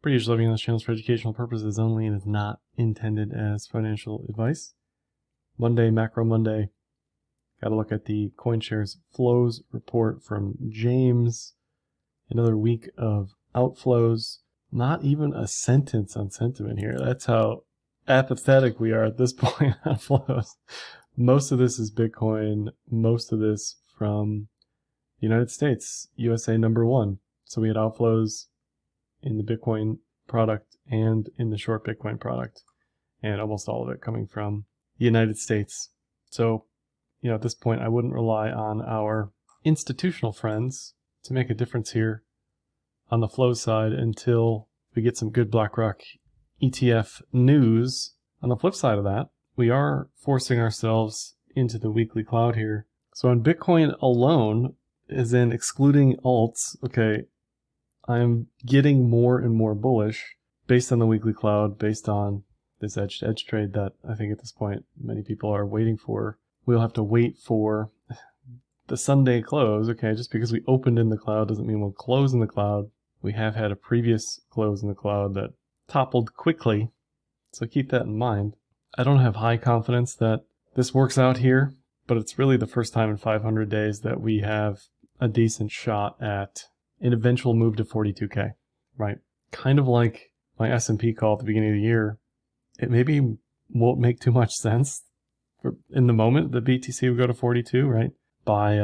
Pretty living on this channel is for educational purposes only and is not intended as financial advice. Monday, Macro Monday. Got to look at the CoinShares flows report from James. Another week of outflows. Not even a sentence on sentiment here. That's how apathetic we are at this point on flows. Most of this is Bitcoin. Most of this from the United States, USA #1. So we had outflows in the Bitcoin product and in the short Bitcoin product, and almost all of it coming from the United States. So, at this point, I wouldn't rely on our institutional friends to make a difference here on the flow side until we get some good BlackRock ETF news. On the flip side of that, we are forcing ourselves into the weekly cloud here. So on Bitcoin alone, as in excluding alts, okay, I'm getting more and more bullish based on the weekly cloud, based on this edge-to-edge trade that I think at this point many people are waiting for. We'll have to wait for the Sunday close, okay? Just because we opened in the cloud doesn't mean we'll close in the cloud. We have had a previous close in the cloud that toppled quickly, so keep that in mind. I don't have high confidence that this works out here, but it's really the first time in 500 days that we have a decent shot at an eventual move to 42K, right? Kind of like my S&P call at the beginning of the year. It maybe won't make too much sense in the moment that BTC would go to 42, right? By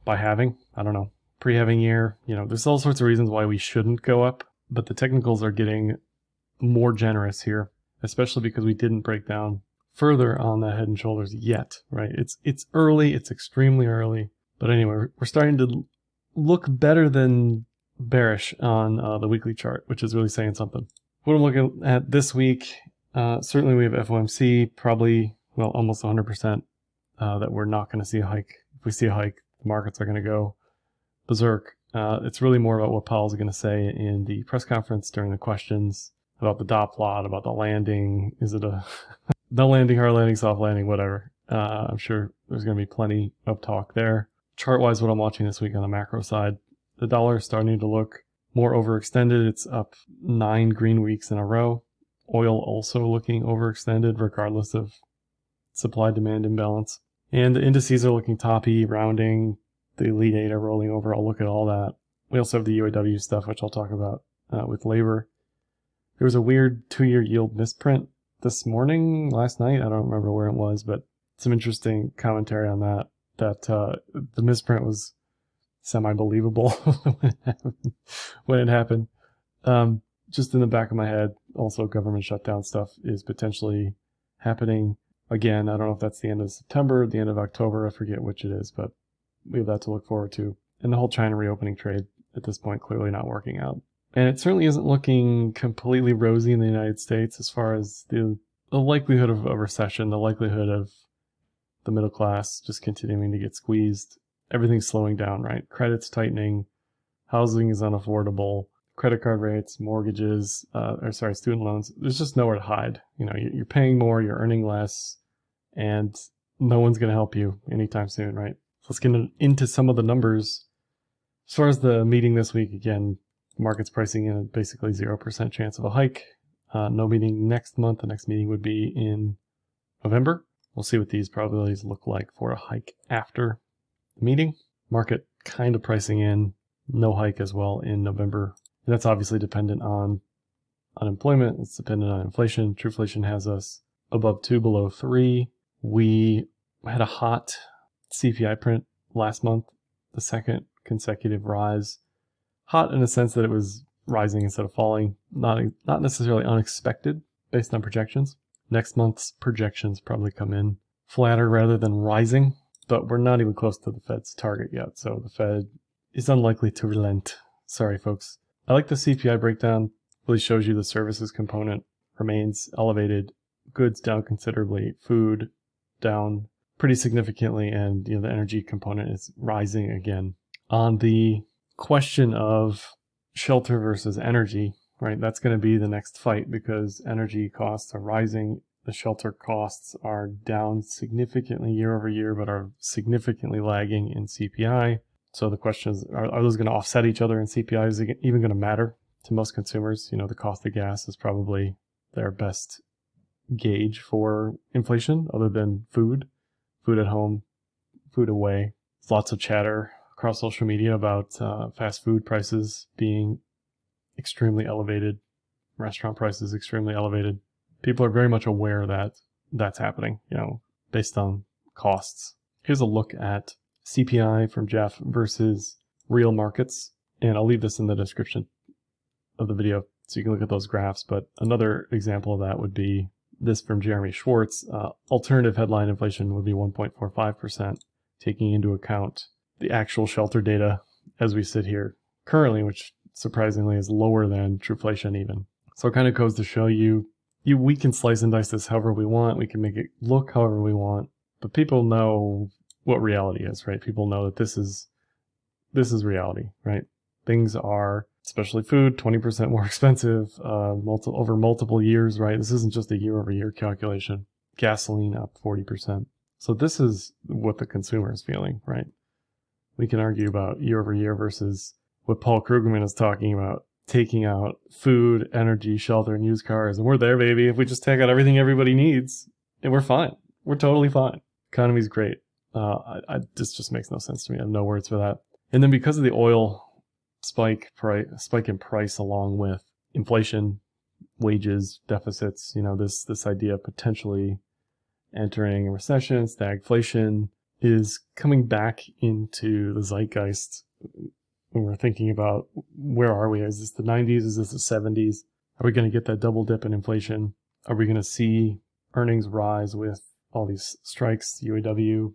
halving, I don't know, pre-halving year. There's all sorts of reasons why we shouldn't go up, but the technicals are getting more generous here, especially because we didn't break down further on the head and shoulders yet, right? It's early, it's extremely early, but anyway, we're starting to look better than bearish on the weekly chart, which is really saying something. What I'm looking at this week, certainly we have FOMC, probably, almost 100% that we're not going to see a hike. If we see a hike, the markets are going to go berserk. It's really more about what Powell's going to say in the press conference during the questions about the dot plot, about the landing. Is it a no landing, hard landing, soft landing, whatever. I'm sure there's going to be plenty of talk there. Chart-wise, what I'm watching this week on the macro side, the dollar is starting to look more overextended. It's up 9 green weeks in a row. Oil also looking overextended regardless of supply-demand imbalance. And the indices are looking toppy, rounding. The Elite 8 are rolling over. I'll look at all that. We also have the UAW stuff, which I'll talk about with labor. There was a weird 2-year yield misprint this morning, last night. I don't remember where it was, but some interesting commentary on that the misprint was semi-believable when it happened. Just in the back of my head, also government shutdown stuff is potentially happening. Again, I don't know if that's the end of September, the end of October, I forget which it is, but we have that to look forward to. And the whole China reopening trade at this point clearly not working out. And it certainly isn't looking completely rosy in the United States as far as the likelihood of a recession, the likelihood of the middle class just continuing to get squeezed. Everything's slowing down, right? Credit's tightening, housing is unaffordable, credit card rates, mortgages, student loans. There's just nowhere to hide. You're paying more, you're earning less, and no one's going to help you anytime soon, right? So let's get into some of the numbers. As far as the meeting this week, again, the market's pricing in basically 0% chance of a hike. No meeting next month. The next meeting would be in November. We'll see what these probabilities look like for a hike after the meeting. Market kind of pricing in no hike as well in November. And that's obviously dependent on unemployment. It's dependent on inflation. Trueflation has us above 2, below 3. We had a hot CPI print last month, the second consecutive rise. Hot in the sense that it was rising instead of falling. Not necessarily unexpected based on projections. Next month's projections probably come in flatter rather than rising, but we're not even close to the Fed's target yet, so the Fed is unlikely to relent. Sorry, folks. I like the CPI breakdown. Really shows you the services component remains elevated. Goods down considerably. Food down pretty significantly, and the energy component is rising again. On the question of shelter versus energy, right? That's going to be the next fight because energy costs are rising. The shelter costs are down significantly year over year, but are significantly lagging in CPI. So the question is, are those going to offset each other in CPI? Is it even going to matter to most consumers, the cost of gas is probably their best gauge for inflation other than food at home, food away. There's lots of chatter across social media about fast food prices being extremely elevated, restaurant prices extremely elevated. People are very much aware that that's happening, based on costs. Here's a look at CPI from Jeff versus real markets, and I'll leave this in the description of the video so you can look at those graphs. But another example of that would be this from Jeremy Schwartz. Alternative headline inflation would be 1.45%, taking into account the actual shelter data as we sit here currently, which surprisingly is lower than trueflation even. So it kind of goes to show we can slice and dice this however we want. We can make it look however we want, but people know what reality is, right? People know that this is reality, right? Things are, especially food, 20% more expensive over multiple years, right? This isn't just a year-over-year calculation. Gasoline up 40%. So this is what the consumer is feeling, right? We can argue about year-over-year versus what Paul Krugman is talking about, taking out food, energy, shelter, and used cars. And we're there, baby. If we just take out everything everybody needs, and we're fine. We're totally fine. Economy's great. This just makes no sense to me. I have no words for that. And then because of the oil spike in price along with inflation, wages, deficits, this idea of potentially entering a recession, stagflation is coming back into the zeitgeist when we're thinking about where are we? Is this the 90s? Is this the 70s? Are we going to get that double dip in inflation? Are we going to see earnings rise with all these strikes, UAW,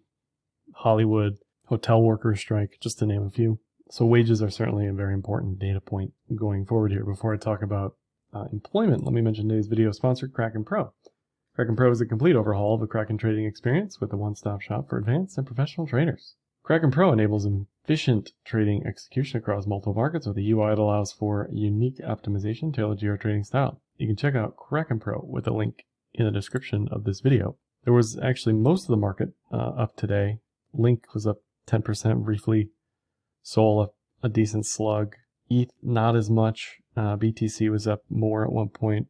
Hollywood, hotel workers strike, just to name a few? So wages are certainly a very important data point going forward here. Before I talk about employment, let me mention today's video sponsor, Kraken Pro. Kraken Pro is a complete overhaul of the Kraken trading experience with a one-stop shop for advanced and professional traders. Kraken Pro enables efficient trading execution across multiple markets with a UI that allows for unique optimization tailored to your trading style. You can check out Kraken Pro with a link in the description of this video. There was actually most of the market up today. Link was up 10% briefly. Sol up a decent slug. ETH not as much. BTC was up more at one point.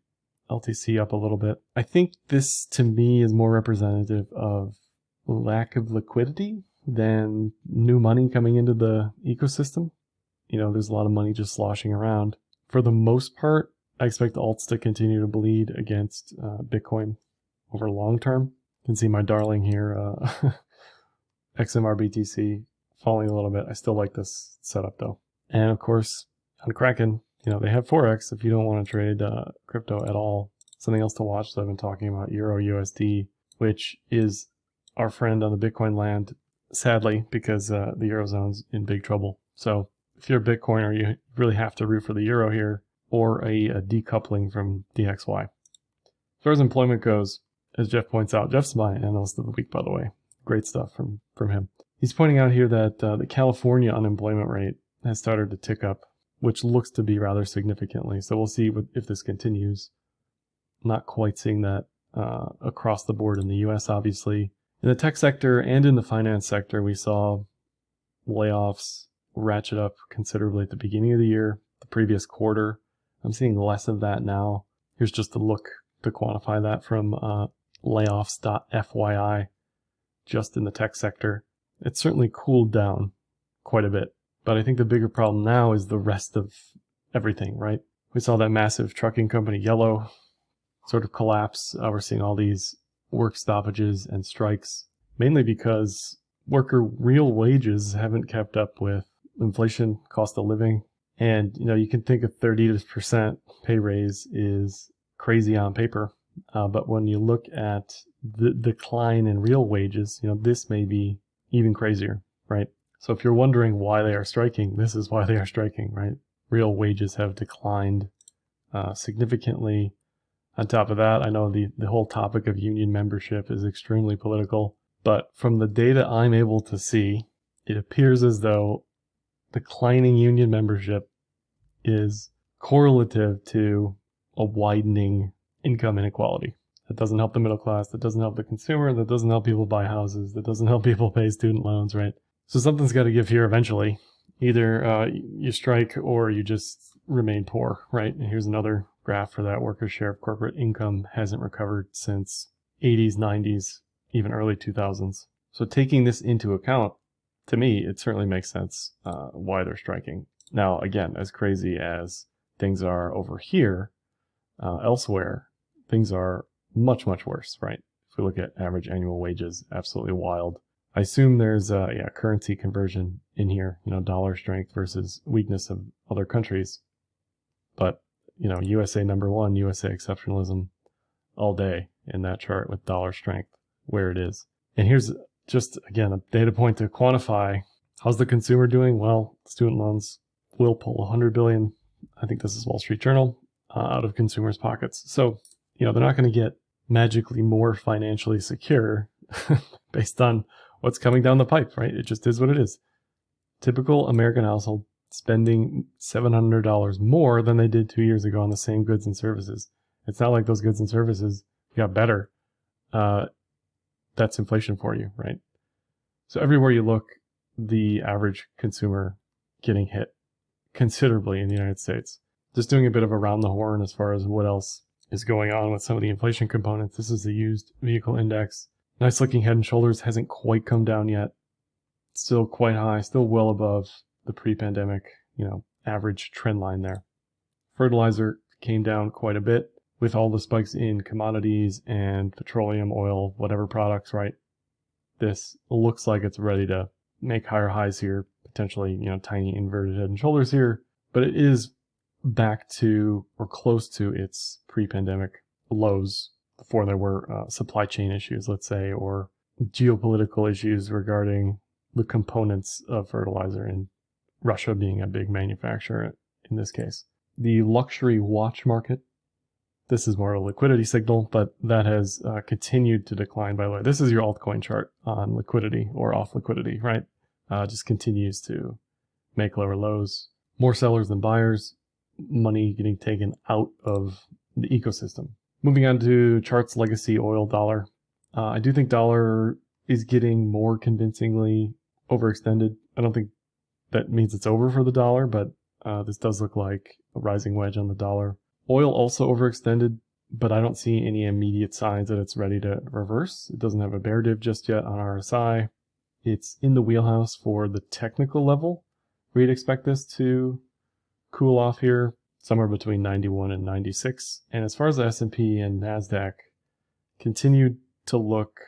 LTC up a little bit. I think this to me is more representative of lack of liquidity than new money coming into the ecosystem. There's a lot of money just sloshing around. For the most part, I expect alts to continue to bleed against Bitcoin over long term. You can see my darling here, XMR BTC falling a little bit. I still like this setup though. And of course, on Kraken, they have Forex if you don't want to trade crypto at all. Something else to watch that I've been talking about, Euro USD, which is our friend on the Bitcoin land, sadly, because the Eurozone's in big trouble. So if you're a Bitcoiner, you really have to root for the Euro here, or a decoupling from DXY. As far as employment goes, as Jeff points out, Jeff's my analyst of the week, by the way. Great stuff from him. He's pointing out here that the California unemployment rate has started to tick up, which looks to be rather significantly. So we'll see if this continues. Not quite seeing that across the board in the US, obviously. In the tech sector and in the finance sector, we saw layoffs ratchet up considerably at the beginning of the year, the previous quarter. I'm seeing less of that now. Here's just a look to quantify that from layoffs.fyi, just in the tech sector. It's certainly cooled down quite a bit. But I think the bigger problem now is the rest of everything, right? We saw that massive trucking company, Yellow, sort of collapse. We're seeing all these work stoppages and strikes, mainly because worker real wages haven't kept up with inflation, cost of living. And, you can think a 30% pay raise is crazy on paper. But when you look at the decline in real wages, this may be even crazier, right? So if you're wondering why they are striking, this is why they are striking, right? Real wages have declined significantly. On top of that, I know the whole topic of union membership is extremely political, but from the data I'm able to see, it appears as though declining union membership is correlative to a widening income inequality. That doesn't help the middle class, that doesn't help the consumer, that doesn't help people buy houses, that doesn't help people pay student loans, right? So something's got to give here eventually. Either you strike or you just remain poor, right? And here's another graph for that. Workers' share of corporate income hasn't recovered since 80s, 90s, even early 2000s. So taking this into account, to me, it certainly makes sense why they're striking. Now, again, as crazy as things are over here, elsewhere, things are much, much worse, right? If we look at average annual wages, absolutely wild. I assume there's currency conversion in here, dollar strength versus weakness of other countries. But, USA number one, USA exceptionalism all day in that chart with dollar strength where it is. And here's just, again, a data point to quantify. How's the consumer doing? Well, student loans will pull $100 billion. I think this is Wall Street Journal, out of consumers' pockets. So, they're not going to get magically more financially secure based on what's coming down the pipe, right? It just is what it is. Typical American household spending $700 more than they did 2 years ago on the same goods and services. It's not like those goods and services got better. That's inflation for you, right? So everywhere you look, the average consumer getting hit considerably in the United States. Just doing a bit of around the horn as far as what else is going on with some of the inflation components. This is the used vehicle index. Nice looking head and shoulders, hasn't quite come down yet. Still quite high, still well above the pre-pandemic, average trend line there. Fertilizer came down quite a bit with all the spikes in commodities and petroleum, oil, whatever products, right? This looks like it's ready to make higher highs here, potentially, tiny inverted head and shoulders here, but it is back to or close to its pre-pandemic lows before there were supply chain issues, let's say, or geopolitical issues regarding the components of fertilizer, and Russia being a big manufacturer in this case. The luxury watch market, this is more a liquidity signal, but that has continued to decline, by the way. This is your altcoin chart on liquidity or off liquidity, right? Just continues to make lower lows. More sellers than buyers, money getting taken out of the ecosystem. Moving on to charts, legacy, oil, dollar. I do think dollar is getting more convincingly overextended. I don't think that means it's over for the dollar, but this does look like a rising wedge on the dollar. Oil also overextended, but I don't see any immediate signs that it's ready to reverse. It doesn't have a bear div just yet on RSI. It's in the wheelhouse for the technical level. We'd expect this to cool off here somewhere between 91 and 96. And as far as the S&P and NASDAQ, continued to look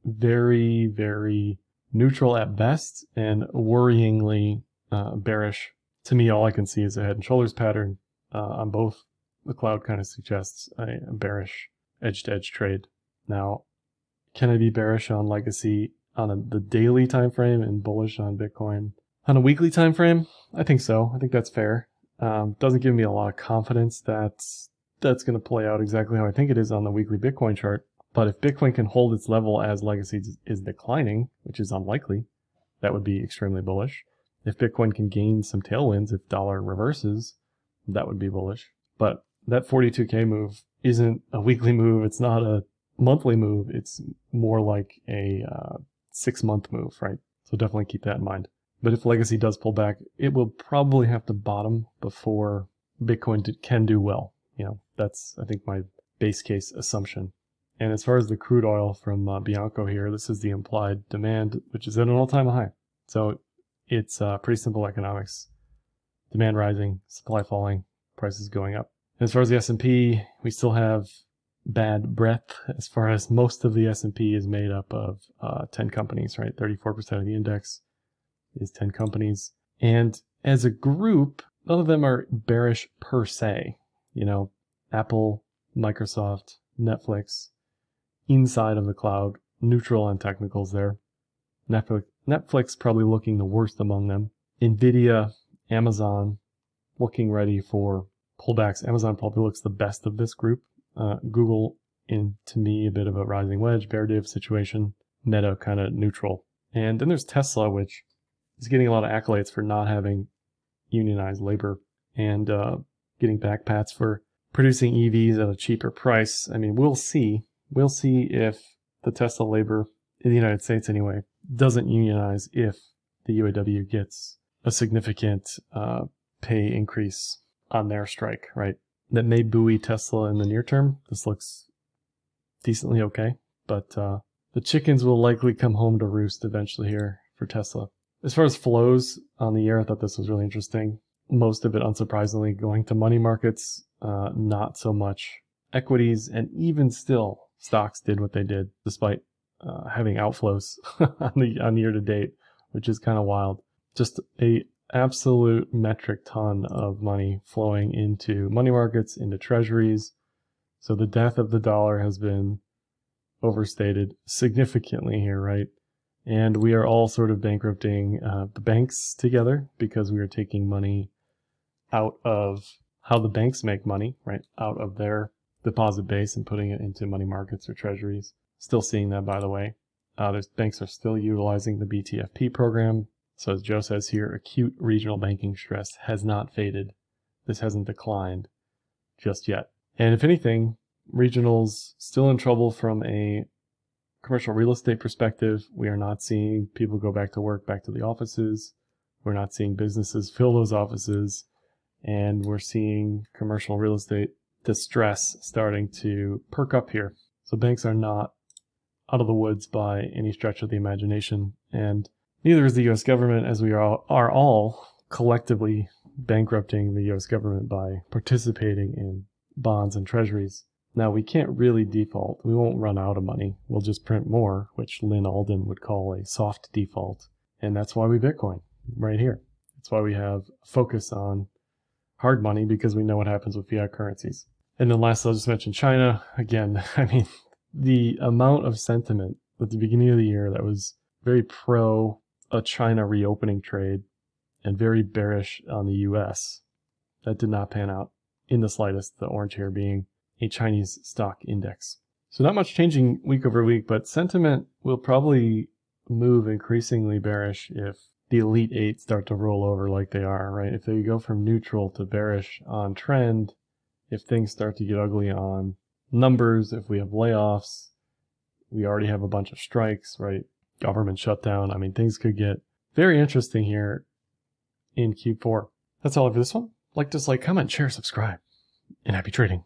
very, very neutral at best and worryingly bearish. To me, all I can see is a head and shoulders pattern on both. The cloud kind of suggests a bearish edge-to-edge trade. Now, can I be bearish on legacy on the daily time frame and bullish on Bitcoin on a weekly time frame? I think so. I think that's fair. Doesn't give me a lot of confidence that that's going to play out exactly how I think it is on the weekly Bitcoin chart. But if Bitcoin can hold its level as legacy is declining, which is unlikely, that would be extremely bullish. If Bitcoin can gain some tailwinds, if dollar reverses, that would be bullish. But that 42K move isn't a weekly move. It's not a monthly move. It's more like a 6-month move, right? So definitely keep that in mind. But if legacy does pull back, it will probably have to bottom before Bitcoin can do well. That's, I think, my base case assumption. And as far as the crude oil from Bianco here, this is the implied demand, which is at an all-time high. So it's pretty simple economics. Demand rising, supply falling, prices going up. As far as the S&P, we still have bad breath as far as most of the S&P is made up of 10 companies, right? 34% of the index is 10 companies. And as a group, none of them are bearish per se. Apple, Microsoft, Netflix, inside of the cloud, neutral on technicals there. Netflix probably looking the worst among them. Nvidia, Amazon looking ready for pullbacks. Amazon probably looks the best of this group. Google, to me, a bit of a rising wedge, bear div situation. Meta kind of neutral. And then there's Tesla, which is getting a lot of accolades for not having unionized labor and getting backpats for producing EVs at a cheaper price. I mean, we'll see. We'll see if the Tesla labor, in the United States anyway, doesn't unionize if the UAW gets a significant pay increase on their strike, right? That may buoy Tesla in the near term. This looks decently okay, but the chickens will likely come home to roost eventually here for Tesla. As far as flows on the year, I thought this was really interesting. Most of it, unsurprisingly, going to money markets, not so much equities, and even still, stocks did what they did despite having outflows on year to date, which is kind of wild. Just a absolute metric ton of money flowing into money markets, into treasuries. So the death of the dollar has been overstated significantly here, right? And we are all sort of bankrupting the banks together because we are taking money out of how the banks make money, right? Out of their deposit base and putting it into money markets or treasuries. Still seeing that, by the way. Banks are still utilizing the BTFP program. So as Joe says here, acute regional banking stress has not faded. This hasn't declined just yet. And if anything, regionals still in trouble from a commercial real estate perspective. We are not seeing people go back to work, back to the offices. We're not seeing businesses fill those offices. And we're seeing commercial real estate distress starting to perk up here. So banks are not out of the woods by any stretch of the imagination. And neither is the U.S. government, as we are all collectively bankrupting the U.S. government by participating in bonds and treasuries. Now, we can't really default. We won't run out of money. We'll just print more, which Lynn Alden would call a soft default. And that's why we Bitcoin right here. That's why we have focus on hard money, because we know what happens with fiat currencies. And then last, I'll just mention China. Again, I mean, the amount of sentiment at the beginning of the year that was very pro a China reopening trade and very bearish on the US, that did not pan out in the slightest, the orange here being a Chinese stock index. So not much changing week over week, but sentiment will probably move increasingly bearish if the Elite 8 start to roll over like they are, right? If they go from neutral to bearish on trend, if things start to get ugly on numbers, if we have layoffs, we already have a bunch of strikes, right? Government shutdown. I mean, things could get very interesting here in Q4. That's all for this one. Like, dislike, comment, share, subscribe, and happy trading.